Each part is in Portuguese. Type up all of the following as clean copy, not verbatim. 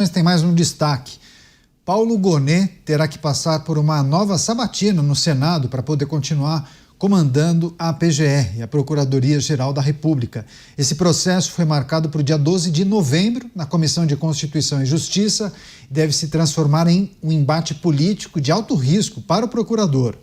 Mas tem mais um destaque. Paulo Gonet terá que passar por uma nova sabatina no Senado para poder continuar comandando a PGR, a Procuradoria-Geral da República. Esse processo foi marcado para o dia 12 de novembro na Comissão de Constituição e Justiça e deve se transformar em um embate político de alto risco para o procurador.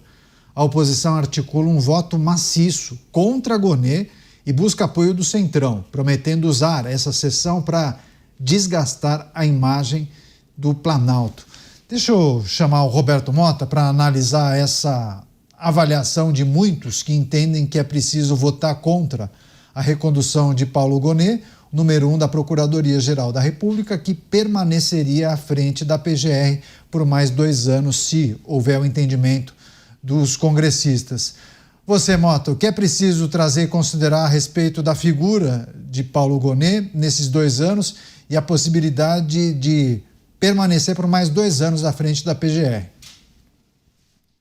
A oposição articula um voto maciço contra Gonet e busca apoio do Centrão, prometendo usar essa sessão para desgastar a imagem do Planalto. Deixa eu chamar o Roberto Mota para analisar essa avaliação de muitos que entendem que é preciso votar contra a recondução de Paulo Gonet, número 1 da Procuradoria-Geral da República, que permaneceria à frente da PGR por mais 2 anos, se houver o entendimento dos congressistas. Você, Mota, o que é preciso trazer e considerar a respeito da figura de Paulo Gonet nesses 2 anos e a possibilidade de permanecer por mais 2 anos à frente da PGR?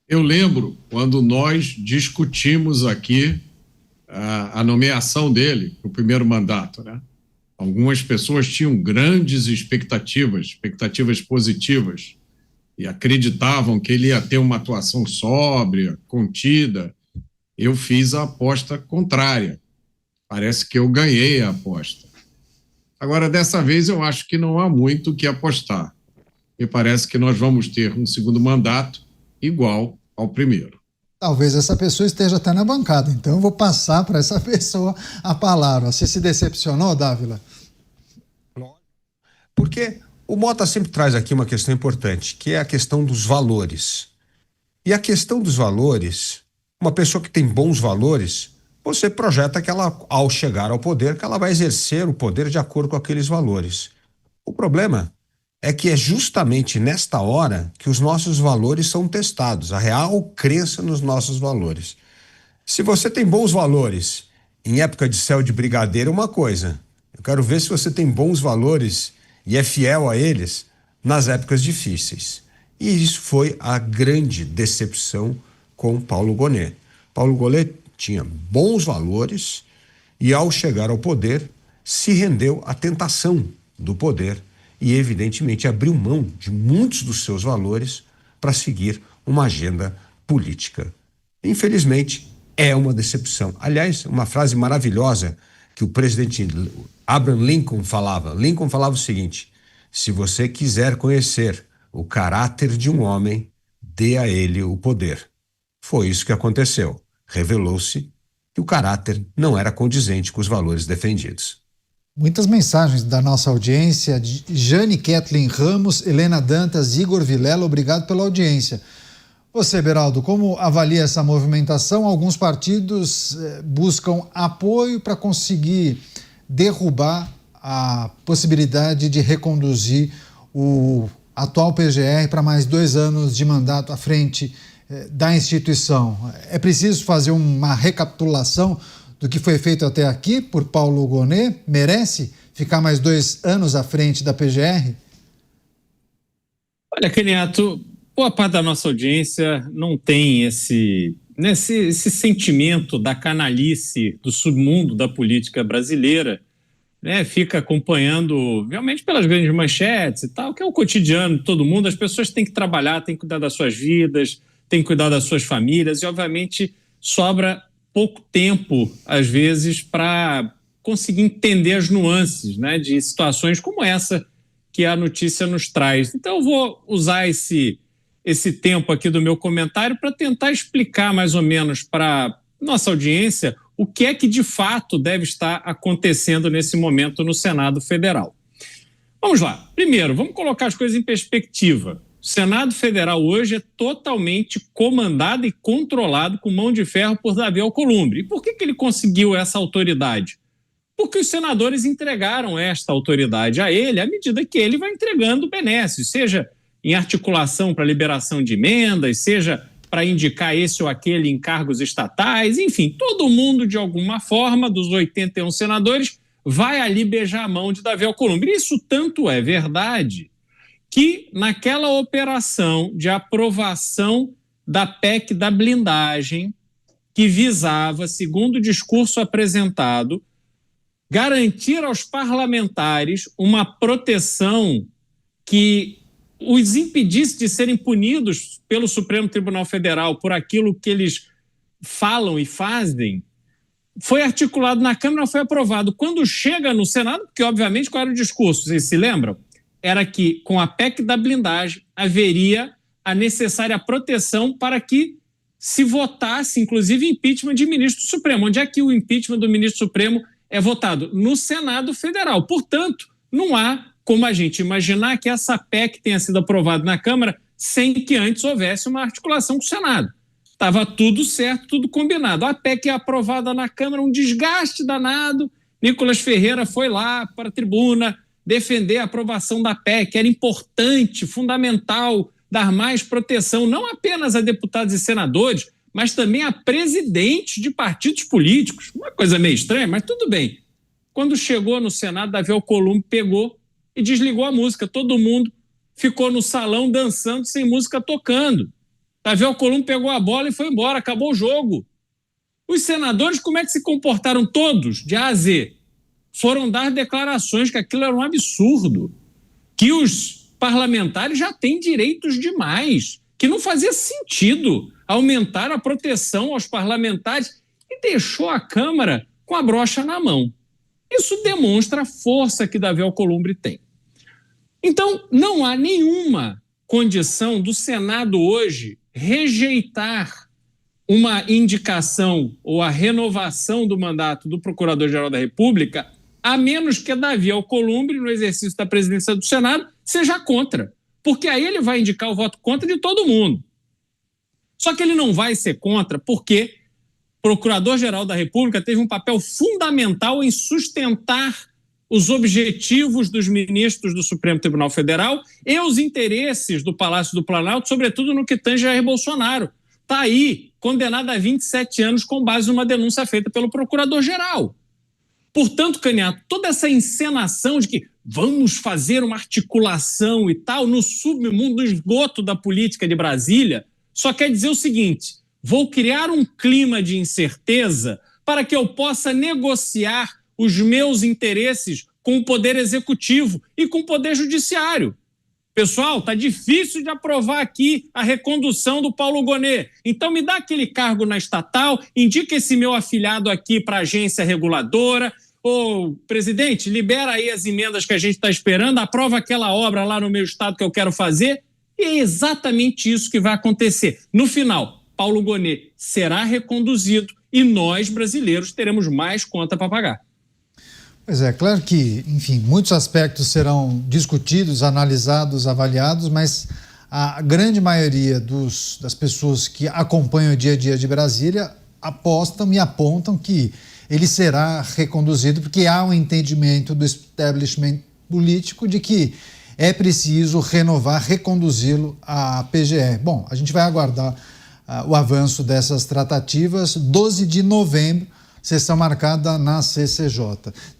Eu lembro quando nós discutimos aqui a nomeação dele para o primeiro mandato, né? Algumas pessoas tinham grandes expectativas positivas, e acreditavam que ele ia ter uma atuação sóbria, contida. Eu fiz a aposta contrária. Parece que eu ganhei a aposta. Agora, dessa vez, eu acho que não há muito o que apostar. Me parece que nós vamos ter um segundo mandato igual ao primeiro. Talvez essa pessoa esteja até na bancada, então eu vou passar para essa pessoa a palavra. Você se decepcionou, Dávila? Porque o Mota sempre traz aqui uma questão importante, que é a questão dos valores. E a questão dos valores, uma pessoa que tem bons valores, você projeta que ela, ao chegar ao poder, que ela vai exercer o poder de acordo com aqueles valores. O problema é que é justamente nesta hora que os nossos valores são testados, a real crença nos nossos valores. Se você tem bons valores em época de céu de brigadeiro, é uma coisa. Eu quero ver se você tem bons valores e é fiel a eles nas épocas difíceis. E isso foi a grande decepção com Paulo Gonet. Paulo Gonet tinha bons valores e, ao chegar ao poder, se rendeu à tentação do poder e, evidentemente, abriu mão de muitos dos seus valores para seguir uma agenda política. Infelizmente, é uma decepção. Aliás, uma frase maravilhosa que o presidente Abraham Lincoln falava. Lincoln falava o seguinte: se você quiser conhecer o caráter de um homem, dê a ele o poder. Foi isso que aconteceu. Revelou-se que o caráter não era condizente com os valores defendidos. Muitas mensagens da nossa audiência, de Jane Kathleen Ramos, Helena Dantas, Igor Vilela, obrigado pela audiência. Você, Beraldo, como avalia essa movimentação? Alguns partidos buscam apoio para conseguir derrubar a possibilidade de reconduzir o atual PGR para mais 2 anos de mandato à frente da instituição. É preciso fazer uma recapitulação do que foi feito até aqui por Paulo Gonet? Merece ficar mais 2 anos à frente da PGR? Olha, Caniato, boa parte da nossa audiência não tem esse sentimento da canalice do submundo da política brasileira, né? Fica acompanhando realmente pelas grandes manchetes e tal, que é o cotidiano de todo mundo. As pessoas têm que trabalhar, têm que cuidar das suas vidas, têm que cuidar das suas famílias e, obviamente, sobra pouco tempo, às vezes, para conseguir entender as nuances, né, de situações como essa que a notícia nos traz. Então, eu vou usar esse tempo aqui do meu comentário para tentar explicar mais ou menos para nossa audiência o que é que, de fato, deve estar acontecendo nesse momento no Senado Federal. Vamos lá. Primeiro, vamos colocar as coisas em perspectiva. O Senado Federal hoje é totalmente comandado e controlado com mão de ferro por Davi Alcolumbre. E por que ele conseguiu essa autoridade? Porque os senadores entregaram esta autoridade a ele à medida que ele vai entregando benesses, seja em articulação para liberação de emendas, seja para indicar esse ou aquele em cargos estatais, enfim, todo mundo, de alguma forma, dos 81 senadores, vai ali beijar a mão de Davi Alcolumbre. Isso tanto é verdade que naquela operação de aprovação da PEC da blindagem, que visava, segundo o discurso apresentado, garantir aos parlamentares uma proteção que os impedisse de serem punidos pelo Supremo Tribunal Federal por aquilo que eles falam e fazem, foi articulado na Câmara, foi aprovado. Quando chega no Senado, porque obviamente qual era o discurso, vocês se lembram? Era que com a PEC da blindagem haveria a necessária proteção para que se votasse, inclusive, impeachment de ministro do Supremo. Onde é que o impeachment do ministro Supremo é votado? No Senado Federal. Portanto, não há como a gente imaginar que essa PEC tenha sido aprovada na Câmara sem que antes houvesse uma articulação com o Senado. Estava tudo certo, tudo combinado. A PEC é aprovada na Câmara, um desgaste danado. Nicolas Ferreira foi lá para a tribuna defender a aprovação da PEC. Era importante, fundamental, dar mais proteção, não apenas a deputados e senadores, mas também a presidentes de partidos políticos. Uma coisa meio estranha, mas tudo bem. Quando chegou no Senado, Davi Alcolumbre pegou e desligou a música. Todo mundo ficou no salão dançando sem música tocando. Davi Alcolumbre pegou a bola e foi embora, acabou o jogo. Os senadores, como é que se comportaram todos, de A a Z? Foram dar declarações que aquilo era um absurdo, que os parlamentares já têm direitos demais, que não fazia sentido aumentar a proteção aos parlamentares e deixou a Câmara com a brocha na mão. Isso demonstra a força que Davi Alcolumbre tem. Então, não há nenhuma condição do Senado hoje rejeitar uma indicação ou a renovação do mandato do Procurador-Geral da República, a menos que Davi Alcolumbre, no exercício da presidência do Senado, seja contra. Porque aí ele vai indicar o voto contra de todo mundo. Só que ele não vai ser contra porque o Procurador-Geral da República teve um papel fundamental em sustentar os objetivos dos ministros do Supremo Tribunal Federal e os interesses do Palácio do Planalto, sobretudo no que tange Jair Bolsonaro. Está aí, condenado a 27 anos com base numa denúncia feita pelo Procurador-Geral. Portanto, Caniato, toda essa encenação de que vamos fazer uma articulação e tal no submundo, no esgoto da política de Brasília, só quer dizer o seguinte: vou criar um clima de incerteza para que eu possa negociar os meus interesses com o Poder Executivo e com o Poder Judiciário. Pessoal, está difícil de aprovar aqui a recondução do Paulo Gonet. Então me dá aquele cargo na estatal, indica esse meu afiliado aqui para a agência reguladora. Ô, presidente, libera aí as emendas que a gente está esperando, aprova aquela obra lá no meu estado que eu quero fazer. E é exatamente isso que vai acontecer. No final, Paulo Gonet será reconduzido e nós, brasileiros, teremos mais conta para pagar. Pois é, claro que, enfim, muitos aspectos serão discutidos, analisados, avaliados, mas a grande maioria das pessoas que acompanham o dia a dia de Brasília apostam e apontam que ele será reconduzido porque há um entendimento do establishment político de que é preciso renovar, reconduzi-lo à PGR. Bom, a gente vai aguardar o avanço dessas tratativas. 12 de novembro, sessão marcada na CCJ.